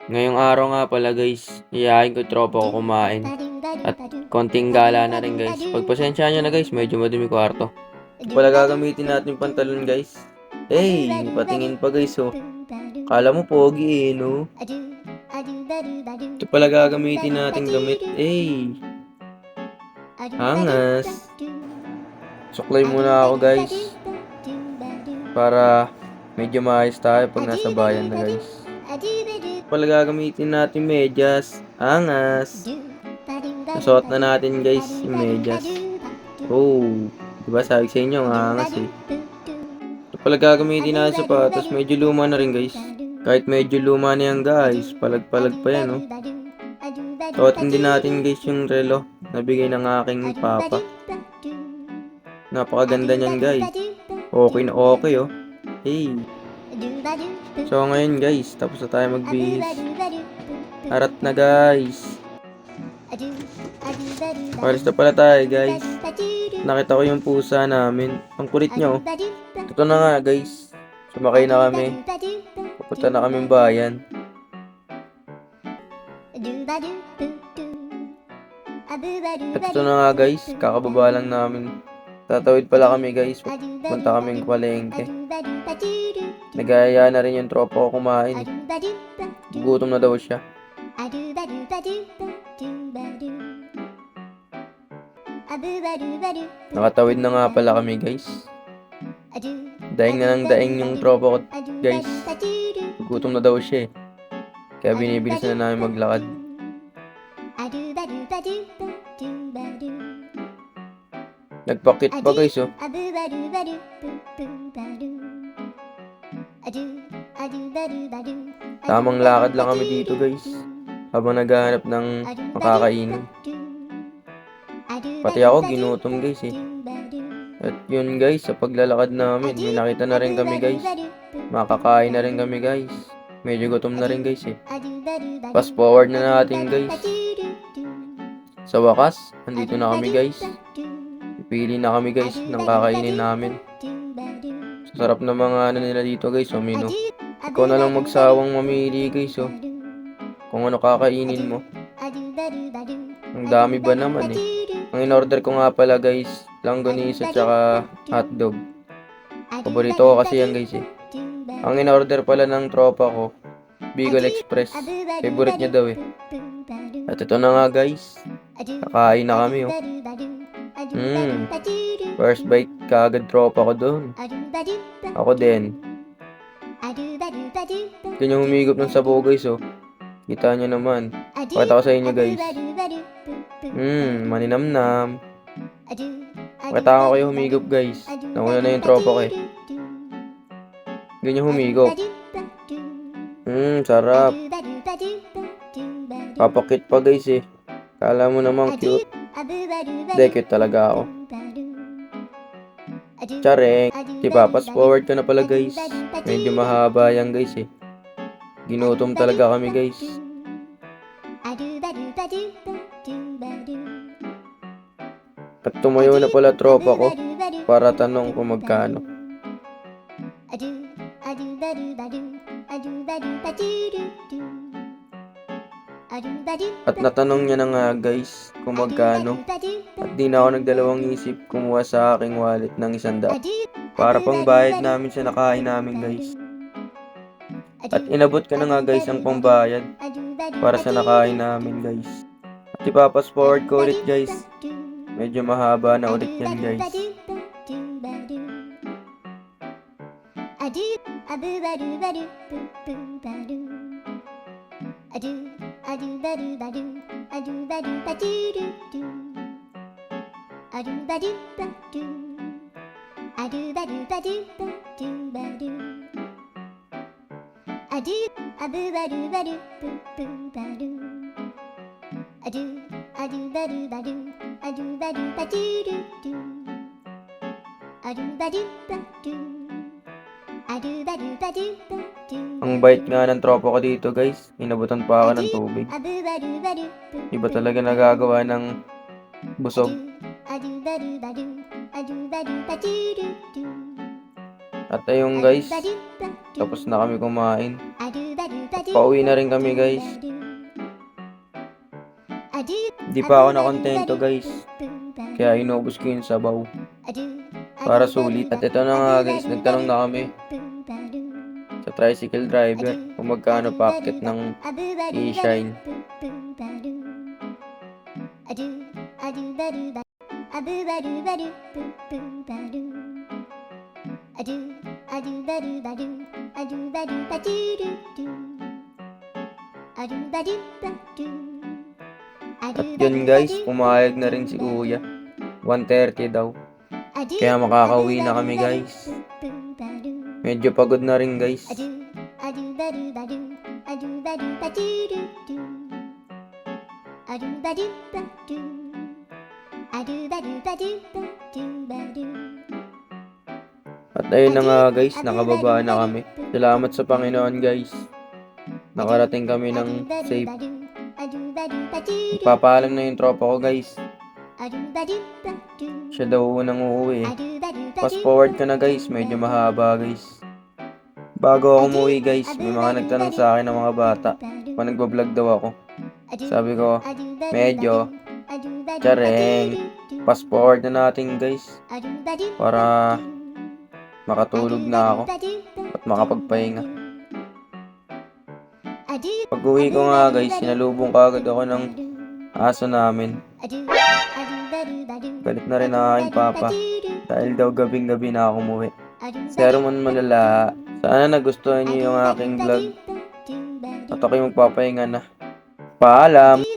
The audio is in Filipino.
Ngayong araw nga pala guys, iyayain ko yung tropa ko kumain. At konting gala na rin guys. Pagpasensya nyo na guys, medyo madumi kwarto. Ito pala gagamitin natin yung pantalon guys. Hey, patingin pa guys oh. Kala mo pogi eh no? Ito pala gagamitin natin gamit. Hey, hangas. Suklay muna ako guys. Para medyo maayos tayo pag nasa bayan na guys. Pala gagamitin natin medyas. Angas. Nasuot na natin guys yung medyas. Oh, diba sabi sa inyo ang angas eh. Ito pala gagamitin natin sapatos. Medyo luma na rin guys. Kahit medyo luma na yan guys, palag-palag pa yan oh. Suotin din natin guys yung relo na bigay ng aking papa. Napakaganda niyan guys. Okay na okay oh. Hey. So ngayon guys, tapos na tayo magbihis. Harat na guys. Paris na pala tayo guys. Nakita ko yung pusa namin. Ang kulit niya oh. Ito na nga guys. Sumakay na kami. Pupunta na kaming bayan. At ito na nga guys. Kakababa lang namin. Tatawid pala kami guys. Punta kaming palengke. Nagaya na rin yung tropa ko kumain. Gutom na daw siya. Nakatawid na nga pala kami guys. Daing na ng daing yung tropa ko guys. Gutom na daw siya eh. Kaya binibilis na namin maglakad. Nagpakit pa guys oh. Tamang lakad lang kami dito guys. Habang naghahanap ng makakainin. Pati ako ginutom guys eh. At yun guys, sa paglalakad namin, may nakita na rin kami guys. Makakain na rin kami guys. Medyo gutom na rin guys eh. Fast forward na natin guys. Sa wakas, andito na kami guys. Pili na kami guys ng kakainin namin. Sarap na mga ano nila dito guys, oh menu. Ikaw na lang magsawang mamili guys oh. Kung ano kakainin mo. Ang dami ba naman eh. Ang in-order ko nga pala guys, langganisa tsaka hotdog. Paborito ko kasi yan guys eh. Ang in-order pala ng tropa ko, Bicol Express. Favorite niya daw eh. At ito na nga guys. Kakain na kami oh. First bite kaagad tropa ko doon. Ako din. Kanya humigop ng sabaw guys oh. Kita nyo naman. Pakita ko sa inyo guys. Maninamnam. Pakita ko kayo humigop guys. Nauna na yung tropa ko eh. Ganyan humigop. Sarap. Papakit pa guys eh. Kala mo naman cute. Hindi, cute talaga ako. Tsareng. Diba, fast forward ko na pala guys. Medyo mahaba yan guys eh. Ginutom talaga kami guys. At tumayo na pala tropa ko para tanong kung magkano. At natanong niya na nga guys kung magkano. At di na ako nagdalawang isip kumuha sa aking wallet ng 100 para pang bayad namin sa nakain namin guys. At inabot ka na nga guys ang pambayad para sa nakain namin guys. At ipapas forward ko ulit guys. Medyo mahaba na ulit yan guys. Ang bait nga ng tropa ko dito guys. Inabutan pa ako ng tubig. Iba talaga nagagawa ng busog. At ayun guys, tapos na kami kumain. Pauwi na rin kami guys. Di pa ako nakontento guys, kaya inubos ko yung sabaw para sulit. At ito na nga guys, nagtanong na kami sa tricycle driver kung magkano packet ng e-shine. At yun guys, pumayag na rin si kuya. 1:30 daw. Kaya makakauwi na kami guys. Medyo pagod na rin guys. At ayun na nga guys, nakababa na kami. Salamat sa Panginoon guys. Nakarating kami ng safe. Papaalam na yung tropa ko guys. Siya daw unang uuwi eh. Fast forward ka na guys, medyo mahaba guys. Bago ako umuwi guys, may mga nagtanong sa akin ng mga bata kung nagbablog daw ako. Sabi ko, medyo tsareng. Fast forward na natin guys para makatulog na ako at makapagpahinga. Pag uwi ko nga guys, sinalubong kagad ako ng aso namin. Galit na rin ang aking papa dahil daw gabing-gabi na ako umuwi. Pero man malala, sana nagustuhan niyo yung aking vlog at ako'y magpapahinga na. Paalam!